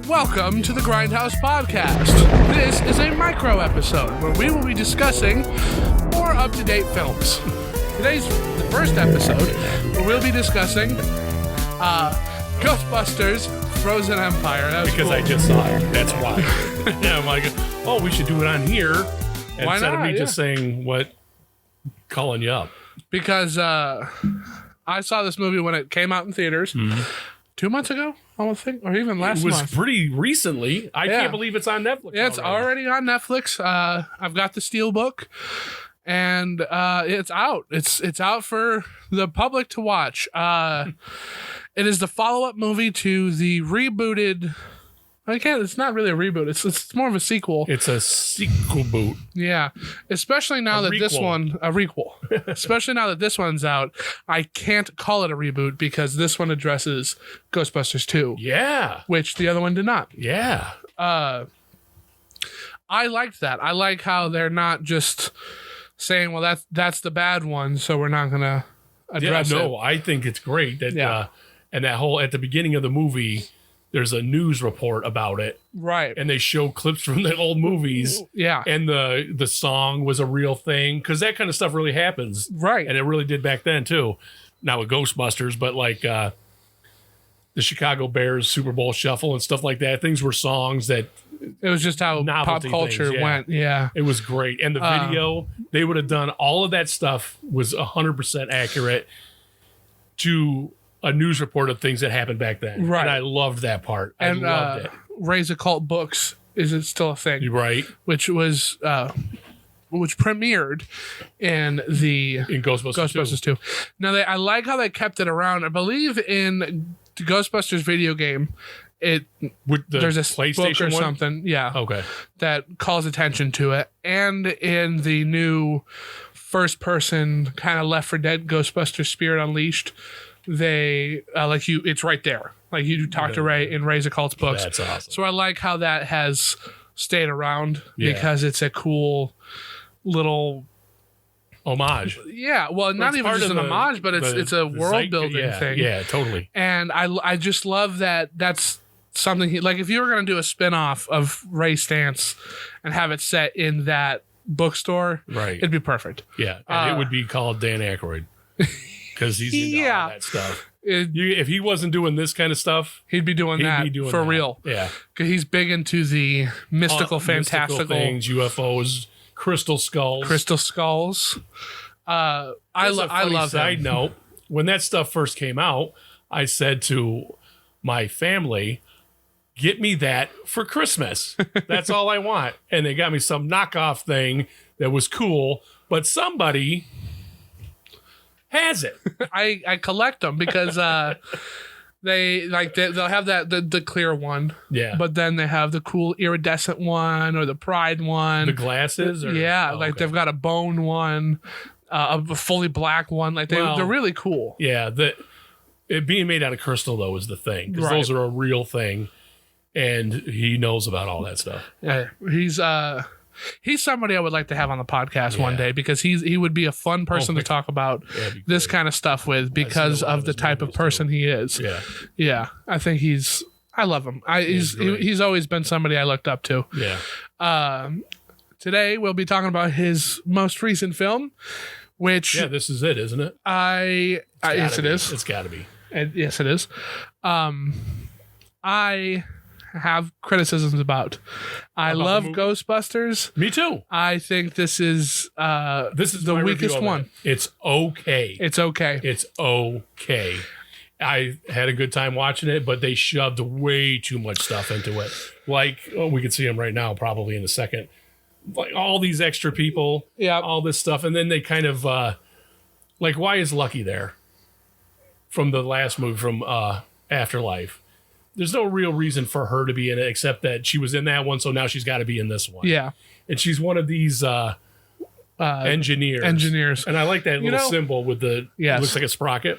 Welcome to the Grindhouse Podcast. This is a micro episode where we will be discussing more up-to-date films. Today's the first episode where we'll be discussing Ghostbusters Frozen Empire. That was because cool. I just saw it. That's why. Yeah, I'm like, oh, we should do it on here Why instead not? of me just saying calling you up. Because I saw this movie when it came out in theaters 2 months ago, I would think, or even last It was month. pretty recently. I can't believe it's on Netflix. Yeah, it's already on Netflix. I've got the Steelbook, and it's out. It's out for the public to watch. It is the follow-up movie to the rebooted. It's not really a reboot. It's more of a sequel. It's a sequel boot. Yeah, especially now that this one a requel. Especially now that this one's out, I can't call it a reboot because this one addresses Ghostbusters 2. Yeah. Which the other one did not. Yeah. I liked that. I like how they're not just saying, well, that's the bad one, so we're not going to address it. I think it's great that and that whole at the beginning of the movie there's a news report about it. Right. And they show clips from the old movies. Yeah. And the song was a real thing because that kind of stuff really happens. Right. And it really did back then too. Not with Ghostbusters, but like the Chicago Bears Super Bowl Shuffle and stuff like that. Things were songs that it was just how pop culture went. Yeah. It was great. And the video, they would have done all of that stuff was 100% accurate to a news report of things that happened back then. Right. And I loved that part. I loved it. Raise Occult Books is it still a thing? You're right. Which was which premiered in Ghostbusters 2. Now I like how they kept it around. I believe in the Ghostbusters video game there's a PlayStation book or one? something, Okay, that calls attention to it. And in the new first person kind of Left 4 Dead Ghostbusters Spirit Unleashed, they it's right there. Like you talk to Ray in Ray's Occult's books. that's awesome. So I like how that has stayed around because it's a cool little homage. Yeah, well, not even just an homage, but it's a world building thing. Yeah, totally. And I just love that. That's something if you were going to do a spin-off of Ray Stantz and have it set in that bookstore, right, it'd be perfect. Yeah, and it would be called Dan Aykroyd because he's into all that stuff. If he wasn't doing this kind of stuff, he'd be doing that for real. Yeah, because he's big into the mystical, fantastical things, UFOs, crystal skulls. I love side note, when that stuff first came out, I said to my family, get me that for Christmas. That's all I want. And they got me some knockoff thing that was cool, but somebody has it. I collect them because they'll have the clear one. Yeah. But then they have the cool iridescent one or the pride one. The glasses? They've got a bone one, a fully black one. They're really cool. Yeah. It being made out of crystal, though, is the thing. Because those are a real thing. And he knows about all that stuff. Yeah. He's somebody I would like to have on the podcast one day because he would be a fun person to talk about this kind of stuff with because of the type of person he is. Yeah. Yeah. I think I love him. He's always been somebody I looked up to. Yeah. Today we'll be talking about his most recent film, which this is it, isn't it? Yes, it is. It's got to be. Yes, it is. I have criticisms about. I love Ghostbusters. Me too. I think this is the weakest one. It's okay. It's okay. It's okay. I had a good time watching it, but they shoved way too much stuff into it. We can see them right now, probably in a second. Like all these extra people, all this stuff, and then they kind of why is Lucky there? From the last movie, from Afterlife. There's no real reason for her to be in it except that she was in that one, so now she's got to be in this one. Yeah. And she's one of these engineers. Engineers. And I like that little symbol with it looks like a sprocket.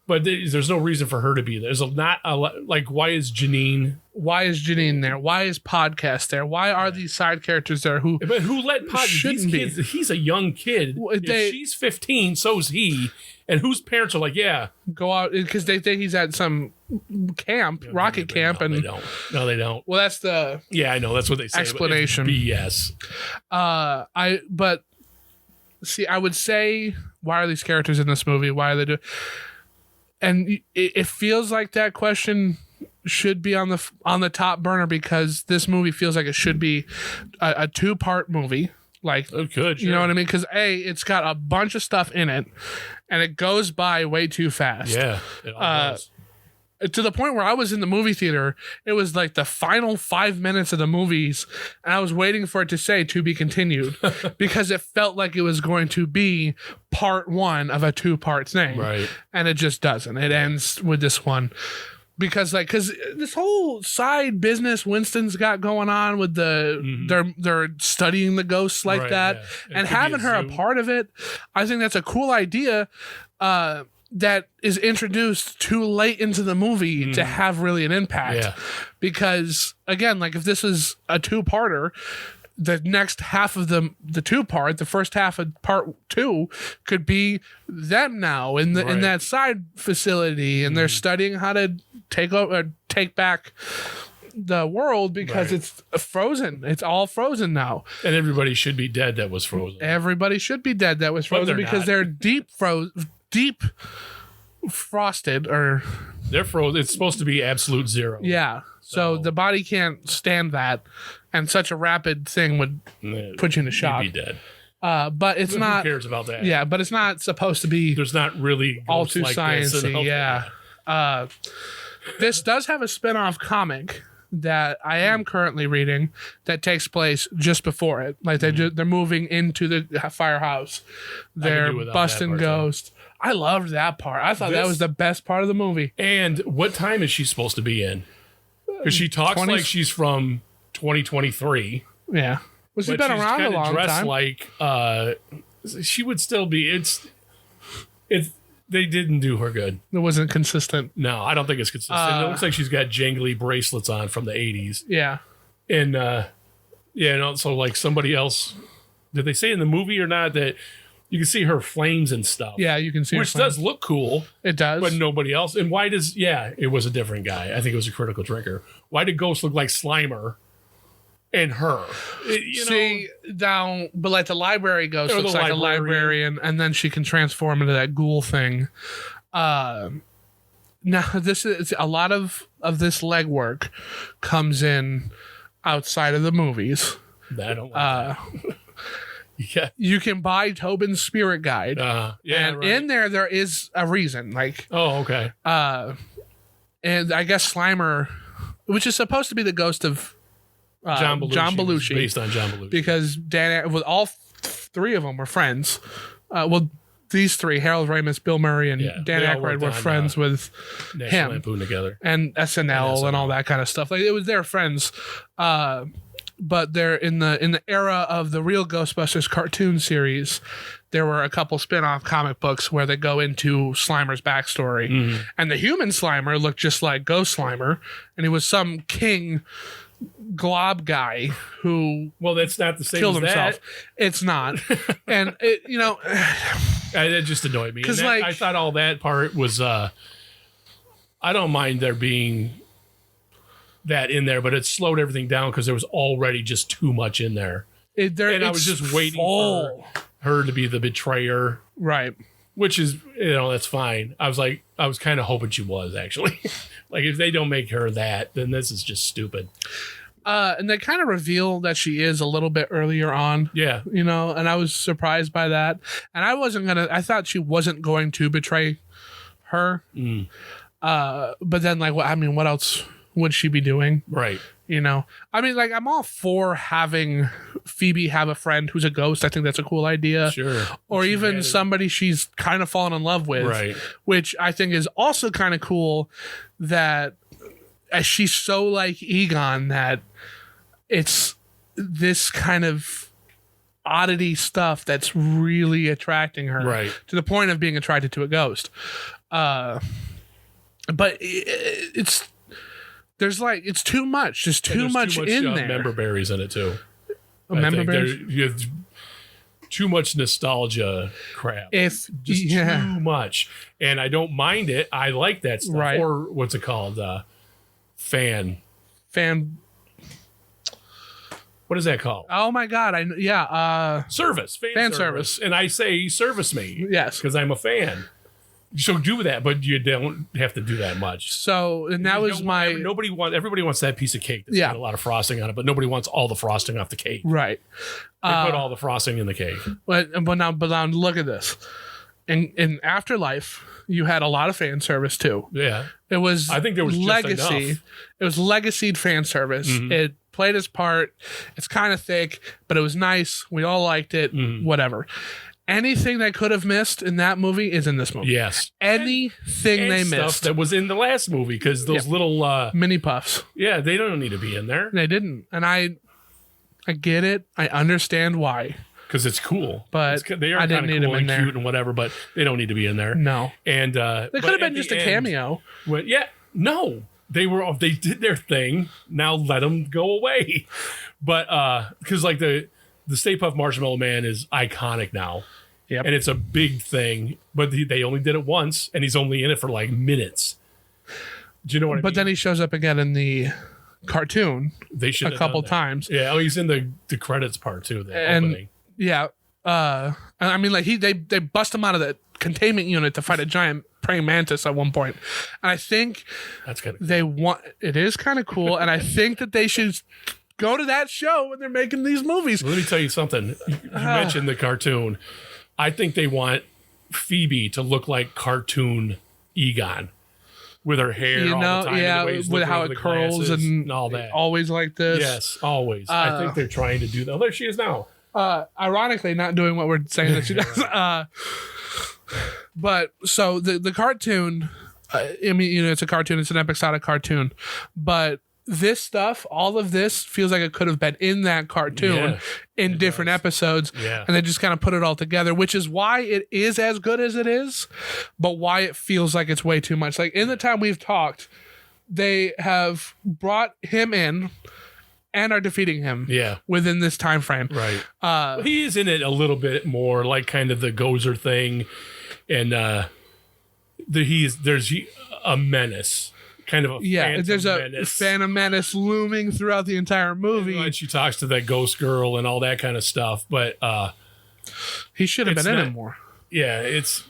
But there's no reason for her to be there. There's not a like. Why is Janine? Why is Janine there? Why is Podcast there? Why are these side characters there who? But who let shouldn't these kids? He's a young kid. If she's 15, so's he. And whose parents are like, yeah, go out because they think he's at some camp, rocket camp, and they don't. No, they don't. Well, that's the I know that's what they say. Explanation. BS. But see, I would say, why are these characters in this movie? Why are they doing? And it feels like that question should be on the top burner because this movie feels like it should be a 2-part movie. Like, it could, you know what I mean? Because it's got a bunch of stuff in it, and it goes by way too fast. Yeah, it all does. To the point where I was in the movie theater, it was like the final 5 minutes of the movies, and I was waiting for it to say "to be continued" because it felt like it was going to be part 1 of a 2-part thing, right? And it just doesn't. It ends with this one. Because this whole side business Winston's got going on with they're studying the ghosts like that, yeah. And having her a part of it, I think that's a cool idea that is introduced too late into the movie to have really an impact. Yeah. Because again, like if this was a 2-parter, the next half of the 2-part, the first half of part 2 could be them now in that side facility, and they're studying how to take back the world because it's frozen. It's all frozen now. And everybody should be dead that was frozen. Everybody should be dead that was frozen because they're deep frosted or they're frozen. It's supposed to be absolute zero. Yeah. So the body can't stand that, and such a rapid thing would put you in a shock. You'd be dead. But it's not. Who cares about that? Yeah, but it's not supposed to be. There's not really all too like sciencey. Yeah. This does have a spin-off comic that I am currently reading that takes place just before it. Like they're moving into the firehouse. They're busting ghosts. I loved that part. I thought that was the best part of the movie. And what time is she supposed to be in? Because she talks like she's from 2023. Yeah. Well, she's been around a long dressed time. Like she would still be. It's. They didn't do her good. It wasn't consistent. No, I don't think it's consistent. It looks like she's got jangly bracelets on from the 80s. Yeah. And and also like somebody else. Did they say in the movie or not that you can see her flames and stuff? Yeah, you can see which does look cool. It does. But nobody else. And why does it was a different guy. I think it was a critical drinker. Why did Ghost look like Slimer and her? But like the library ghost looks like a librarian, and then she can transform into that ghoul thing. Now this is a lot of this legwork comes in outside of the movies. I don't like yeah. You can buy Tobin's Spirit Guide. In there is a reason. Like okay. And I guess Slimer, which is supposed to be the ghost of John Belushi, based on John Belushi, because with all 3 of them were friends. These 3, Harold Ramis, Bill Murray, and Dan Aykroyd, were friends with National him Lampoon together, and SNL and all that kind of stuff. Like it was their friends. But they're in the era of the real Ghostbusters cartoon series. There were a couple spin-off comic books where they go into Slimer's backstory, and the human Slimer looked just like Ghost Slimer, and he was some king glob guy who that's not the same killed as himself. That. It's not, and that just annoyed me because I thought all that part was. I don't mind there being that in there, but it slowed everything down because there was already just too much in there. I was just waiting for her to be the betrayer, right? Which is, that's fine. I was kind of hoping she was actually. Like if they don't make her that, then this is just stupid. And they kind of reveal that she is a little bit earlier on. Yeah. And I was surprised by that. And I thought she wasn't going to betray her. But then what else would she be doing? Right. I'm all for having Phoebe have a friend who's a ghost. I think that's a cool idea. Sure. Or even somebody she's kind of fallen in love with. Right. Which I think is also kind of cool that she's so like Egon that it's this kind of oddity stuff that's really attracting her. Right. To the point of being attracted to a ghost. But it's too much. There's too much in there. Member berries in it too. Member berries. You have too much nostalgia crap. Too much, and I don't mind it. I like that stuff. Right. Or what's it called? Fan. What is that called? Oh my god! Service. Fan service. And I say service me. Yes, because I'm a fan. So do that, but you don't have to do that much. So, and that was everybody wants that piece of cake that's got a lot of frosting on it, but nobody wants all the frosting off the cake. Right. They put all the frosting in the cake. But now look at this. In Afterlife, you had a lot of fan service too. Yeah. It was, I think there was legacy. Just enough. It was legacied fan service. Mm-hmm. It played its part. It's kind of thick, but it was nice. We all liked it. Whatever. Anything they could have missed in that movie is in this movie. Yes. Anything they missed. That was in the last movie, because those little... mini puffs. Yeah, they don't need to be in there. They didn't. And I get it. I understand why. Because it's cool. But they are kind of cool and cute and whatever, but they don't need to be in there. No. And they could have been just a cameo. No. They did their thing. Now let them go away. But because like the Stay Puft Marshmallow Man is iconic now. Yep. And it's a big thing, but they only did it once, and he's only in it for like minutes. Do you know what I mean? But then he shows up again in the cartoon a couple times. Yeah, he's in the credits part too, the opening. Yeah. I mean, like they bust him out of the containment unit to fight a giant praying mantis at one point. And I think that's kind of cool. It is kind of cool, and I think that they should go to that show when they're making these movies. Let me tell you something. You mentioned the cartoon. I think they want Phoebe to look like cartoon Egon with her hair all the time. Yeah, with how it curls and all that. Always like this. Yes, always. I think they're trying to do that. Oh, there she is now. Ironically, not doing what we're saying that she does. But so the cartoon, I mean, it's a cartoon. It's an episodic cartoon. But this stuff, all of this feels like it could have been in that cartoon in different episodes. Yeah. And they just kind of put it all together, which is why it is as good as it is, but why it feels like it's way too much. Like in the time we've talked, they have brought him in and are defeating him within this time frame. Right. He is in it a little bit more, like kind of the Gozer thing. And there's a menace. Kind of a there's a Phantom Menace looming throughout the entire movie. And she talks to that ghost girl and all that kind of stuff, but he should have been in it more. Yeah,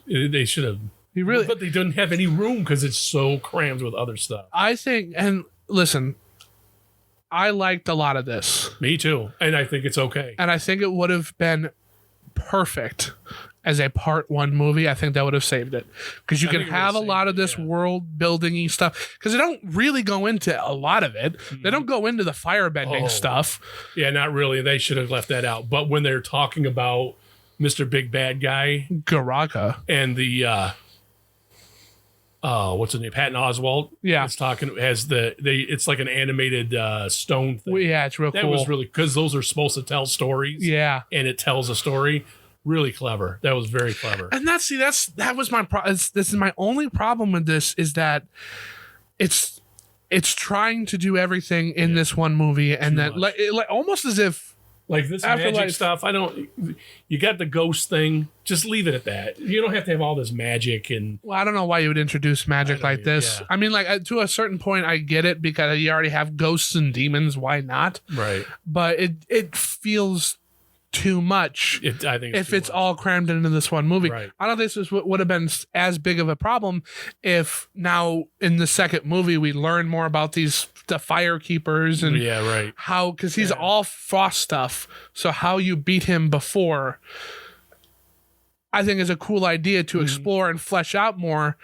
they should have. But they didn't have any room because it's so crammed with other stuff. I think, and listen, I liked a lot of this. Me too, and I think it's okay. And I think it would have been perfect as a part 1 movie. I think that would have saved it, because you can have a lot of this world building-y stuff, because they don't really go into a lot of it. They don't go into the firebending stuff. Yeah, not really. They should have left that out. But when they're talking about Mr. Big Bad Guy, Garaka, and the what's his name, Patton Oswalt, it's talking it's like an animated stone thing. Yeah, it's real cool. That was really, because those are supposed to tell stories. Yeah, and it tells a story. Really clever. That was very clever. And that was my this is my only problem with this, is that it's trying to do everything in this one movie, and then like almost as if like this magic stuff. You got the ghost thing. Just leave it at that. You don't have to have all this magic and. Well, I don't know why you would introduce magic like this. Yeah. I mean, like to a certain point, I get it, because you already have ghosts and demons. Why not? Right. But it feels too much. I think it's all crammed into this one movie. Right. I don't think this would have been as big of a problem if now in the second movie we learn more about the fire keepers and how, because he's all frost stuff. So how you beat him before, I think, is a cool idea to explore and flesh out more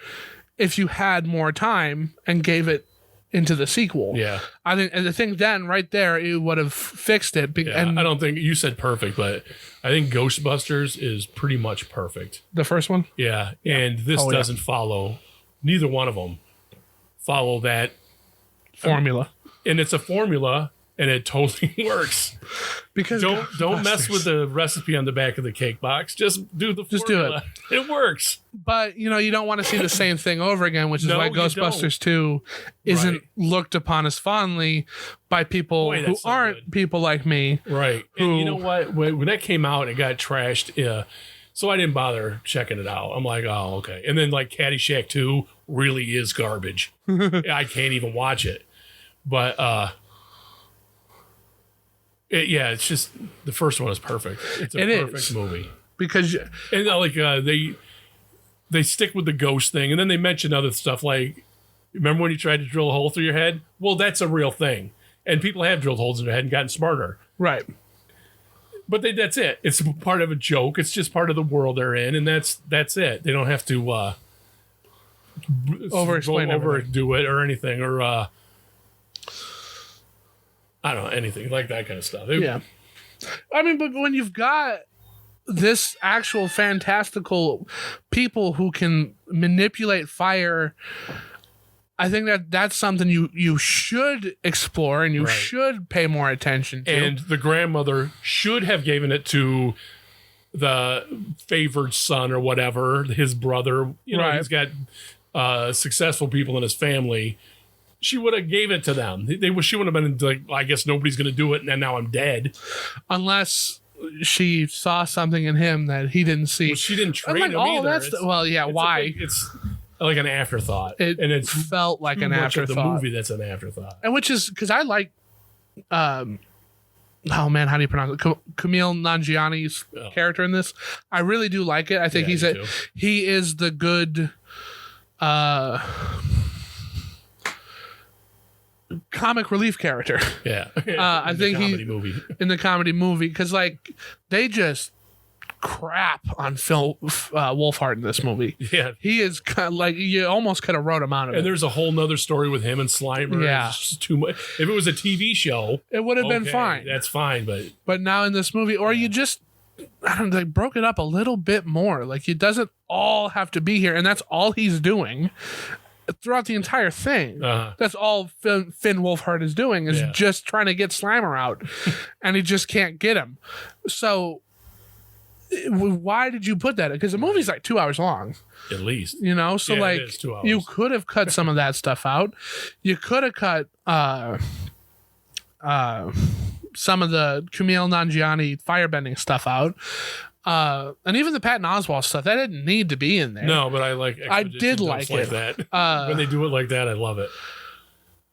if you had more time and gave it into the sequel. Yeah. I think then right there it would have fixed it. And I don't think you said perfect, but I think Ghostbusters is pretty much perfect. The first one? Yeah. And this doesn't follow, neither one of them follow that formula. And it's a formula, and it totally works. Because don't mess with the recipe on the back of the cake box. Just do the formula. Do it. It works. But you don't want to see the same thing over again, which is why Ghostbusters 2 isn't looked upon as fondly by people who aren't people like me. Right. And you know what? When that came out, it got trashed. So I didn't bother checking it out. I'm like, oh, okay. And then like Caddyshack 2 really is garbage. I can't even watch it. But it's just the first one is perfect. It's a perfect movie. Because they stick with the ghost thing, and then they mention other stuff like, remember when you tried to drill a hole through your head? Well, that's a real thing. And people have drilled holes in their head and gotten smarter. Right. But that's it. It's part of a joke. It's just part of the world they're in, and that's it. They don't have to overdo it or anything, or I don't know, anything like that kind of stuff. I mean, but when you've got this actual fantastical people who can manipulate fire, I think that's something you should explore and you should pay more attention to. And the grandmother should have given it to the favored son or whatever, his brother. He's got successful people in his family. She would have gave it to them. She would have been like, I guess nobody's going to do it, and now I'm dead. Unless she saw something in him that he didn't see. Well, she didn't train him either. Why? It's like an afterthought. It felt like an afterthought. The movie that's an afterthought. And which is because I like, oh man, how do you pronounce it? Kumail Nanjiani's character in this. I really do like it. I think he is the good comic relief character. Yeah. I think in the comedy movie, because like they just crap on Phil Wolfhard in this movie. Yeah, he is kind of like, you almost could have wrote him out of it. And there's a whole nother story with him and Slimer. Yeah, it's just too much. If it was a TV show, it would have been fine. That's fine, but now in this movie, or you just broke it up a little bit more. Like it doesn't all have to be here, and that's all he's doing throughout the entire thing. That's all Finn Wolfhard is doing is just trying to get Slimer out, and he just can't get him. So why did you put that? Because the movie's like 2 hours long, at least. So like it is 2 hours. You could have cut some of that stuff out. You could have cut some of the Kumail Nanjiani firebending stuff out. And even the Patton Oswalt stuff, that didn't need to be in there. No, but I did like it. That. When they do it like that, I love it.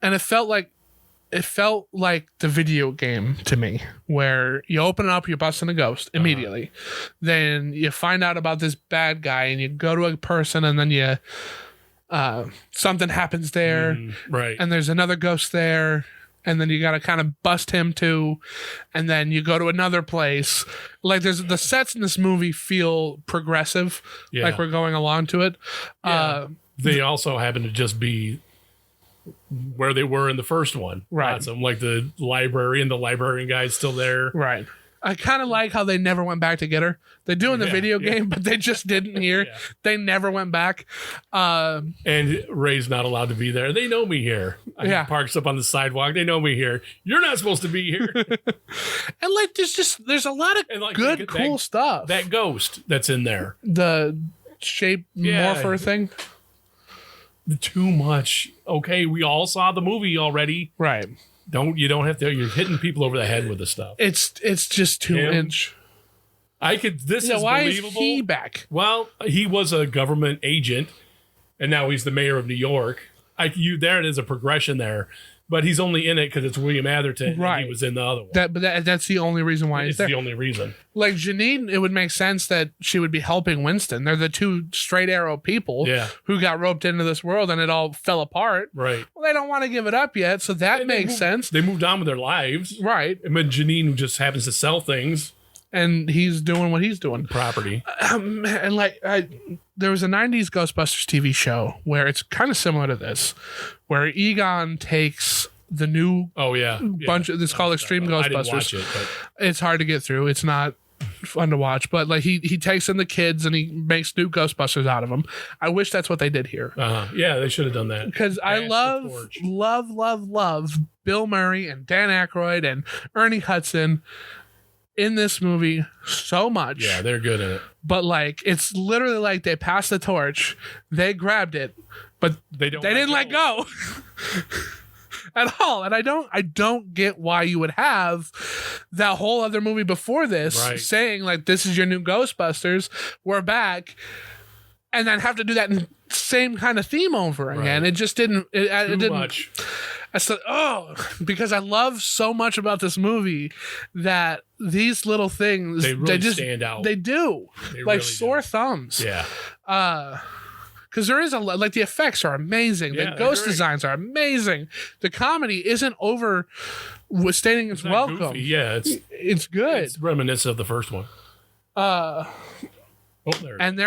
And it felt like the video game to me, where you open it up, you're busting a ghost immediately. Then you find out about this bad guy, and you go to a person, and then you something happens there, right? And there's another ghost there. And then you got to kind of bust him too. And then you go to another place. Like the sets in this movie feel progressive. Yeah. Like we're going along to it. Yeah. They also happen to just be where they were in the first one. Right. Awesome. Like the library and the librarian guy's still there. Right. I kind of like how they never went back to get her. They do in the video game, but they just didn't here. Yeah. They never went back. And Ray's not allowed to be there. They know me here. He parks up on the sidewalk. They know me here. You're not supposed to be here. And like, there's a lot of good, cool stuff. That ghost that's in there. The shape morpher thing. Too much. Okay, we all saw the movie already. Right. You don't have to. You're hitting people over the head with this stuff. It's just too inch. This is why believable. Is he back? Well, he was a government agent, and now he's the mayor of New York. There it is, a progression there, but he's only in it because it's William Atherton. Right. And he was in the other one. That's the only reason why he's there. It's the only reason. Like Janine, it would make sense that she would be helping Winston. They're the two straight arrow people who got roped into this world, and it all fell apart. Right. Well, they don't want to give it up yet, so that makes sense. They moved on with their lives. Right. And then Janine just happens to sell things. And he's doing what he's doing. Property. And there was a 90s Ghostbusters TV show where it's kind of similar to this, where Egon takes the new bunch of this called Extreme Ghostbusters. I didn't watch it, but it's hard to get through. It's not fun to watch. But like he takes in the kids and he makes new Ghostbusters out of them. I wish that's what they did here. Yeah, they should have done that. Because I love Bill Murray and Dan Aykroyd and Ernie Hudson in this movie so much. Yeah, they're good at it. But like it's literally like they passed the torch, they grabbed it, but they didn't let go. At all. And I don't get why you would have that whole other movie before this saying like, this is your new Ghostbusters, we're back, and then have to do that same kind of theme over again. It just didn't it didn't much. I said, because I love so much about this movie that these little things they really stand out. They do. They like really sore thumbs. Yeah. Because there is like the effects are amazing. The ghost designs are amazing. The comedy isn't overstating its welcome. Goofy. Yeah, it's good. It's reminiscent of the first one. There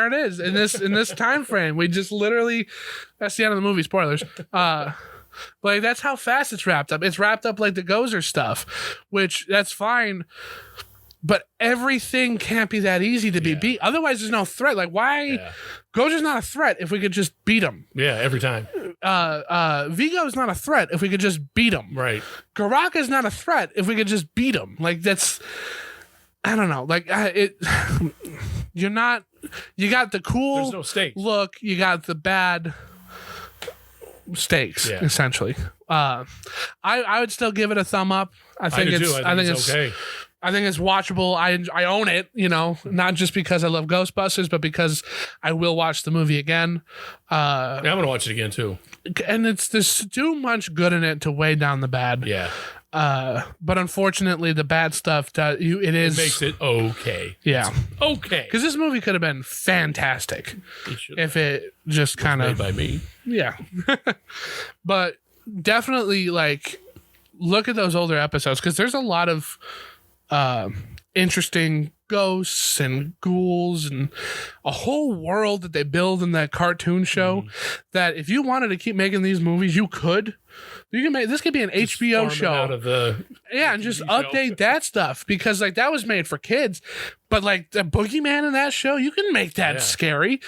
it is in this time frame. We just literally that's the end of the movie. Spoilers. But like, that's how fast it's wrapped up. It's wrapped up like the Gozer stuff, which that's fine. But everything can't be that easy to be beat. Otherwise, there's no threat. Like, why? Yeah. Gozer's not a threat if we could just beat him. Yeah, every time. Vigo's not a threat if we could just beat him. Right. Garaka's not a threat if we could just beat him. Like, that's... I don't know. Like, you're not... You got the cool There's no stakes. Look. You got the bad... stakes, essentially. I would still give it a thumb up. I think it's okay. I think it's watchable. I own it, not just because I love Ghostbusters, but because I will watch the movie again. I'm gonna watch it again too. And there's too much good in it to weigh down the bad. Yeah. But unfortunately, the bad stuff it makes it okay. Yeah. It's okay. Because this movie could have been fantastic if it just kind of made by me. Yeah. But definitely like look at those older episodes because there's a lot of interesting ghosts and ghouls and a whole world that they build in that cartoon show that if you wanted to keep making these movies, you can make this could be an just HBO show out of the and just update that stuff because like that was made for kids, but like the boogeyman in that show, you can make that scary.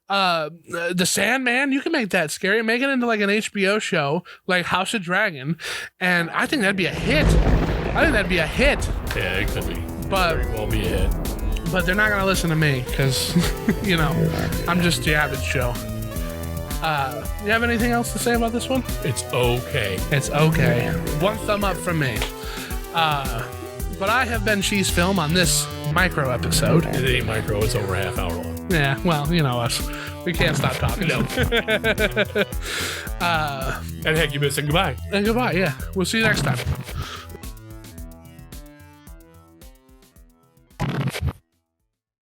The Sandman, you can make that scary, make it into like an HBO show like House of Dragon, and I think that'd be a hit. Yeah, it could be. But very well be a hit. But they're not gonna listen to me because I'm just the average Joe. You have anything else to say about this one? It's okay. It's okay. One thumb up from me. But I have been Cheese Film on this micro episode. It ain't micro, it's over a half hour long. Yeah, well, you know us. We can't stop talking. No. And heck, you missing goodbye. And goodbye, yeah. We'll see you next time.